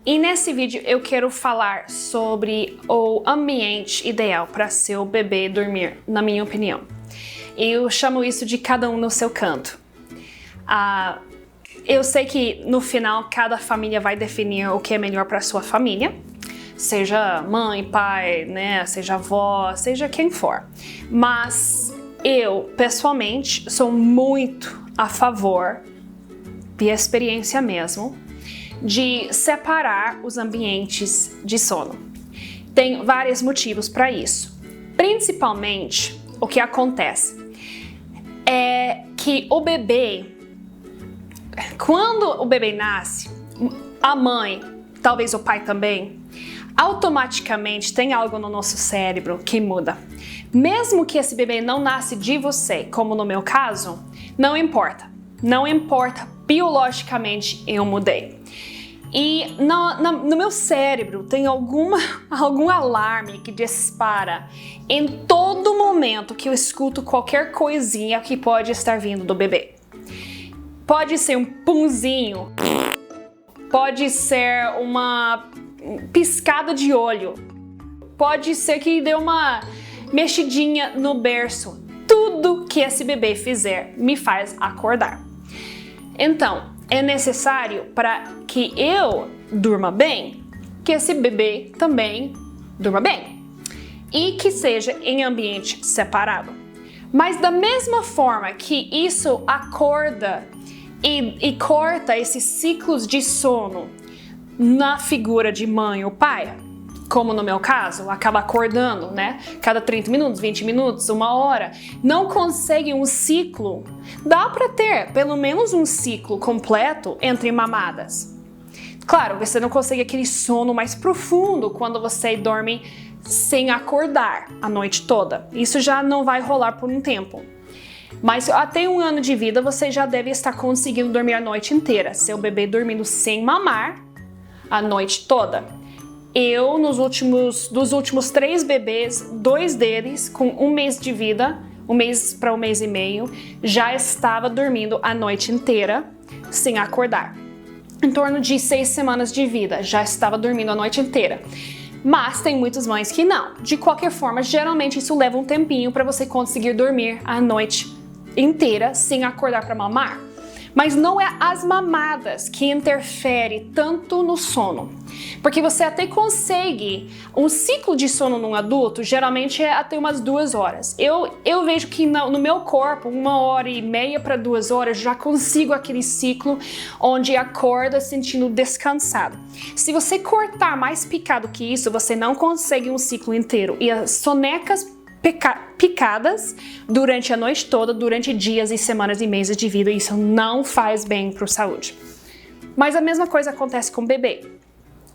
E nesse vídeo eu quero falar sobre o ambiente ideal para seu bebê dormir, na minha opinião. Eu chamo isso de cada um no seu canto. Eu sei que no final cada família vai definir o que é melhor para sua família, seja mãe, pai, né, seja avó, seja quem for. Mas eu, pessoalmente, sou muito a favor, de experiência mesmo, de separar os ambientes de sono. Tem vários motivos para isso. Principalmente, o que acontece é que o bebê, quando o bebê nasce, a mãe, talvez o pai também, automaticamente tem algo no nosso cérebro que muda. Mesmo que esse bebê não nasce de você, como no meu caso, não importa. Não importa, biologicamente eu mudei. E no meu cérebro tem algum alarme que dispara em todo momento que eu escuto qualquer coisinha que pode estar vindo do bebê. Pode ser um punzinho, pode ser uma piscada de olho, pode ser que dê uma mexidinha no berço. Tudo que esse bebê fizer me faz acordar. Então, é necessário para que eu durma bem, que esse bebê também durma bem e que seja em ambiente separado. Mas da mesma forma que isso acorda e corta esses ciclos de sono na figura de mãe ou pai, como no meu caso, acaba acordando, né? Cada 30 minutos, 20 minutos, 1 hora, não consegue um ciclo. Dá para ter pelo menos um ciclo completo entre mamadas. Claro, você não consegue aquele sono mais profundo quando você dorme sem acordar a noite toda. Isso já não vai rolar por um tempo. Mas até 1 ano de vida você já deve estar conseguindo dormir a noite inteira. Seu bebê dormindo sem mamar a noite toda. Eu, dos últimos 3 bebês, 2 deles com 1 mês de vida, 1 mês para 1 mês e meio, já estava dormindo a noite inteira sem acordar. Em torno de 6 semanas de vida, já estava dormindo a noite inteira. Mas tem muitas mães que não. De qualquer forma, geralmente isso leva um tempinho para você conseguir dormir a noite inteira sem acordar para mamar. Mas não é as mamadas que interferem tanto no sono. Porque você até consegue, um ciclo de sono num adulto geralmente é até umas 2 horas. Eu vejo que no meu corpo, 1h30 para 2 horas, já consigo aquele ciclo onde acorda sentindo descansado. Se você cortar mais picado que isso, você não consegue um ciclo inteiro. E as sonecas picadas durante a noite toda, durante dias e semanas e meses de vida, isso não faz bem para a saúde. Mas a mesma coisa acontece com o bebê.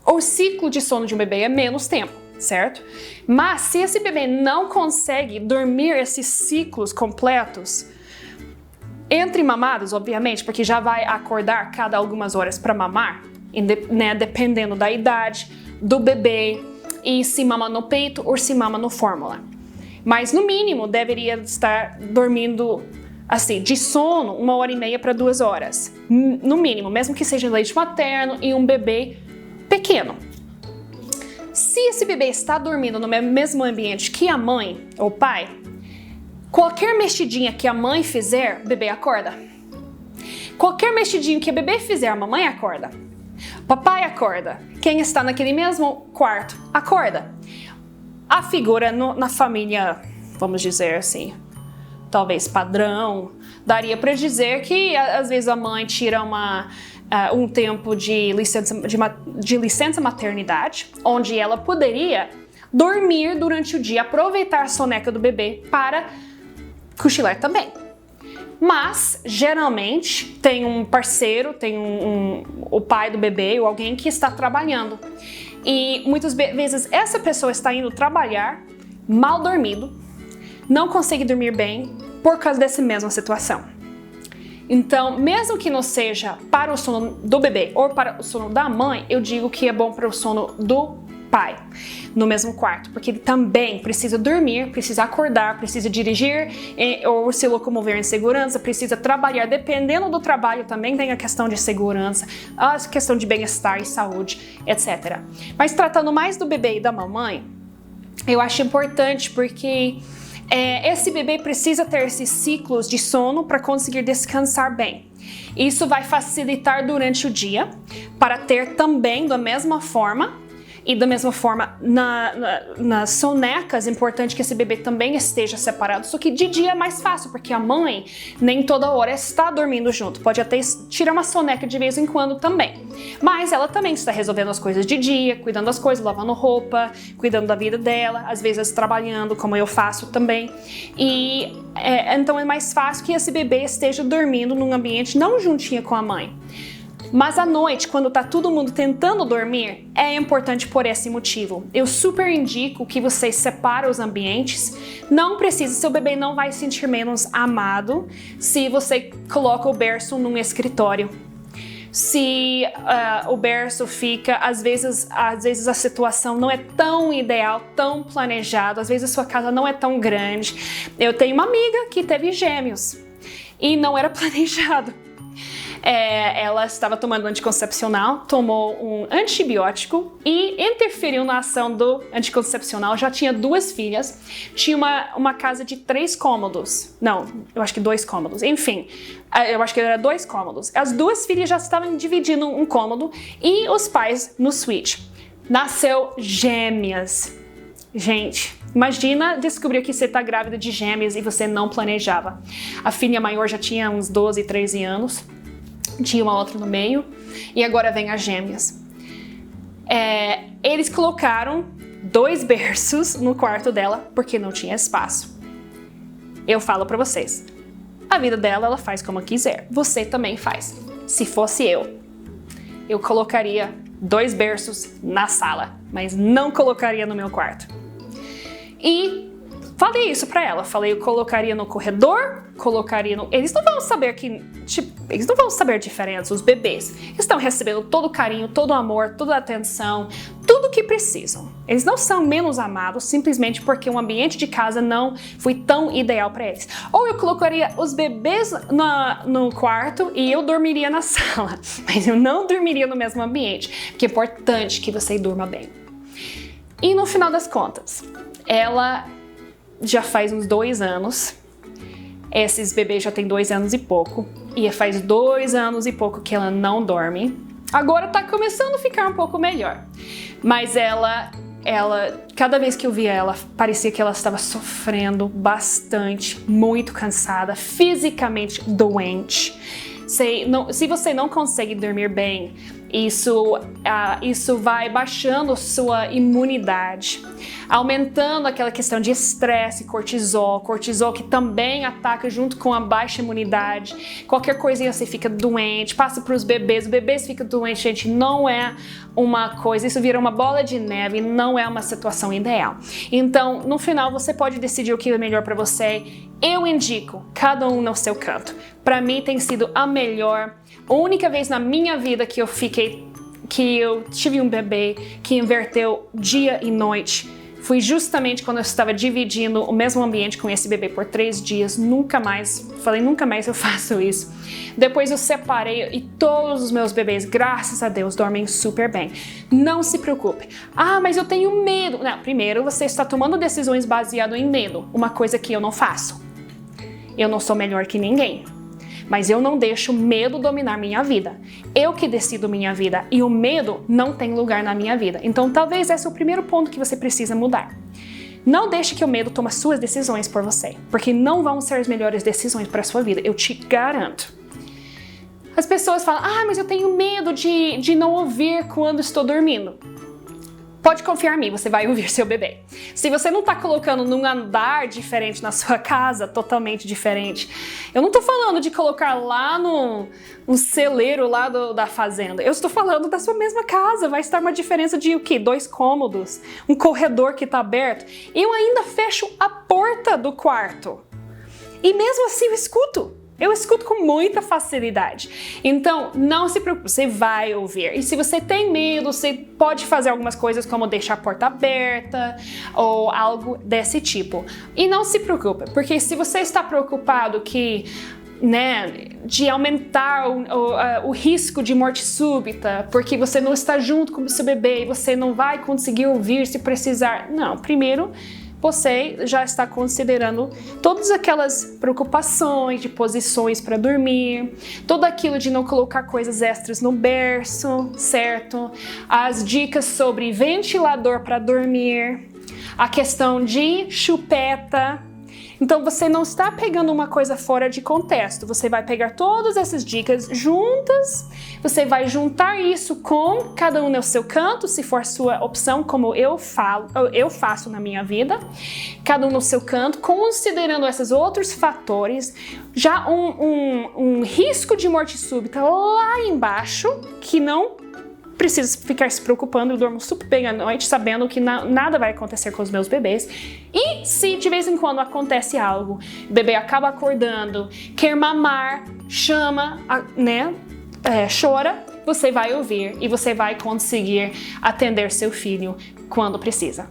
O ciclo de sono de um bebê é menos tempo, certo? Mas se esse bebê não consegue dormir esses ciclos completos, entre mamadas, obviamente, porque já vai acordar cada algumas horas para mamar, né, dependendo da idade do bebê e se mama no peito ou se mama no fórmula. Mas no mínimo deveria estar dormindo assim, de sono 1h30 para 2 horas. No mínimo, mesmo que seja leite materno e um bebê pequeno. Se esse bebê está dormindo no mesmo ambiente que a mãe ou pai, qualquer mexidinha que a mãe fizer, o bebê acorda. Qualquer mexidinho que o bebê fizer, a mamãe acorda. Papai acorda. Quem está naquele mesmo quarto, acorda. A figura na família, vamos dizer assim, talvez padrão, daria para dizer que às vezes a mãe tira um tempo de licença maternidade, onde ela poderia dormir durante o dia, aproveitar a soneca do bebê para cochilar também. Mas, geralmente, tem um parceiro, tem o pai do bebê ou alguém que está trabalhando. E muitas vezes essa pessoa está indo trabalhar mal dormido, não consegue dormir bem por causa dessa mesma situação. Então, mesmo que não seja para o sono do bebê ou para o sono da mãe, eu digo que é bom para o sono do pai no mesmo quarto, porque ele também precisa dormir, precisa acordar, precisa dirigir ou se locomover em segurança, precisa trabalhar. Dependendo do trabalho também tem a questão de segurança, a questão de bem-estar e saúde, etc. Mas tratando mais do bebê e da mamãe, eu acho importante porque esse bebê precisa ter esses ciclos de sono para conseguir descansar bem. Isso vai facilitar durante o dia para ter também da mesma forma. E da mesma forma, nas sonecas, é importante que esse bebê também esteja separado. Só que de dia é mais fácil, porque a mãe nem toda hora está dormindo junto. Pode até tirar uma soneca de vez em quando também. Mas ela também está resolvendo as coisas de dia, cuidando das coisas, lavando roupa, cuidando da vida dela, às vezes trabalhando, como eu faço também. E então é mais fácil que esse bebê esteja dormindo num ambiente não juntinho com a mãe. Mas à noite, quando tá todo mundo tentando dormir, é importante por esse motivo. Eu super indico que vocês separem os ambientes. Não precisa, seu bebê não vai se sentir menos amado se você coloca o berço num escritório. Se o berço fica, às vezes a situação não é tão ideal, tão planejado, às vezes a sua casa não é tão grande. Eu tenho uma amiga que teve gêmeos e não era planejado. Ela estava tomando anticoncepcional, tomou um antibiótico e interferiu na ação do anticoncepcional. Já tinha 2 filhas, tinha uma casa de 3 cômodos. Não, eu acho que 2 cômodos. Enfim, eu acho que era 2 cômodos. As 2 filhas já estavam dividindo um cômodo e os pais no suíte. Nasceu gêmeas. Gente, imagina descobrir que você está grávida de gêmeas e você não planejava. A filha maior já tinha uns 12, 13 anos. Tinha uma outra no meio, e agora vem as gêmeas. Eles colocaram 2 berços no quarto dela, porque não tinha espaço. Eu falo pra vocês, a vida dela, ela faz como quiser. Você também faz. Se fosse eu colocaria 2 berços na sala, mas não colocaria no meu quarto. E falei isso pra ela, falei, eu colocaria no corredor, colocaria no... Eles não vão saber eles não vão saber a diferença, os bebês. Eles estão recebendo todo o carinho, todo o amor, toda a atenção, tudo o que precisam. Eles não são menos amados simplesmente porque o ambiente de casa não foi tão ideal pra eles. Ou eu colocaria os bebês no quarto e eu dormiria na sala, mas eu não dormiria no mesmo ambiente, porque é importante que você durma bem. E no final das contas, ela já faz uns 2 anos, esses bebês já tem 2 anos e pouco, e faz 2 anos e pouco que ela não dorme. Agora tá começando a ficar um pouco melhor, mas ela cada vez que eu via ela, parecia que ela estava sofrendo bastante, muito cansada, fisicamente doente. Se você não consegue dormir bem, isso vai baixando sua imunidade, aumentando aquela questão de estresse, cortisol que também ataca junto com a baixa imunidade. Qualquer coisinha você fica doente, passa para os bebês ficam doentes, gente, não é uma coisa, isso vira uma bola de neve, não é uma situação ideal. Então, no final, você pode decidir o que é melhor para você. Eu indico cada um no seu canto. Para mim tem sido a única vez na minha vida que eu tive um bebê que inverteu dia e noite. Foi justamente quando eu estava dividindo o mesmo ambiente com esse bebê por 3 dias. Nunca mais eu faço isso. Depois eu separei e todos os meus bebês, graças a Deus, dormem super bem. Não se preocupe. Ah, mas eu tenho medo. Não, primeiro você está tomando decisões baseadas em medo. Uma coisa que eu não faço. Eu não sou melhor que ninguém. Mas eu não deixo o medo dominar minha vida. Eu que decido minha vida e o medo não tem lugar na minha vida. Então talvez esse é o primeiro ponto que você precisa mudar. Não deixe que o medo tome suas decisões por você, porque não vão ser as melhores decisões para a sua vida, eu te garanto. As pessoas falam, mas eu tenho medo de não ouvir quando estou dormindo. Pode confiar em mim, você vai ouvir seu bebê. Se você não está colocando num andar diferente na sua casa, totalmente diferente, eu não estou falando de colocar lá no celeiro lá da fazenda. Eu estou falando da sua mesma casa. Vai estar uma diferença de o quê? 2 cômodos, um corredor que está aberto. Eu ainda fecho a porta do quarto. E mesmo assim eu escuto. Eu escuto com muita facilidade. Então, não se preocupe, você vai ouvir. E se você tem medo, você pode fazer algumas coisas como deixar a porta aberta ou algo desse tipo. E não se preocupe, porque se você está preocupado de aumentar o risco de morte súbita, porque você não está junto com o seu bebê e você não vai conseguir ouvir se precisar. Não, primeiro, você já está considerando todas aquelas preocupações de posições para dormir, tudo aquilo de não colocar coisas extras no berço, certo? As dicas sobre ventilador para dormir, a questão de chupeta. Então você não está pegando uma coisa fora de contexto, você vai pegar todas essas dicas juntas, você vai juntar isso com cada um no seu canto, se for sua opção, como eu faço na minha vida, cada um no seu canto, considerando esses outros fatores, já um risco de morte súbita lá embaixo, que não preciso ficar se preocupando, eu durmo super bem à noite, sabendo que nada vai acontecer com os meus bebês. E se de vez em quando acontece algo, o bebê acaba acordando, quer mamar, chama, chora, você vai ouvir e você vai conseguir atender seu filho quando precisa.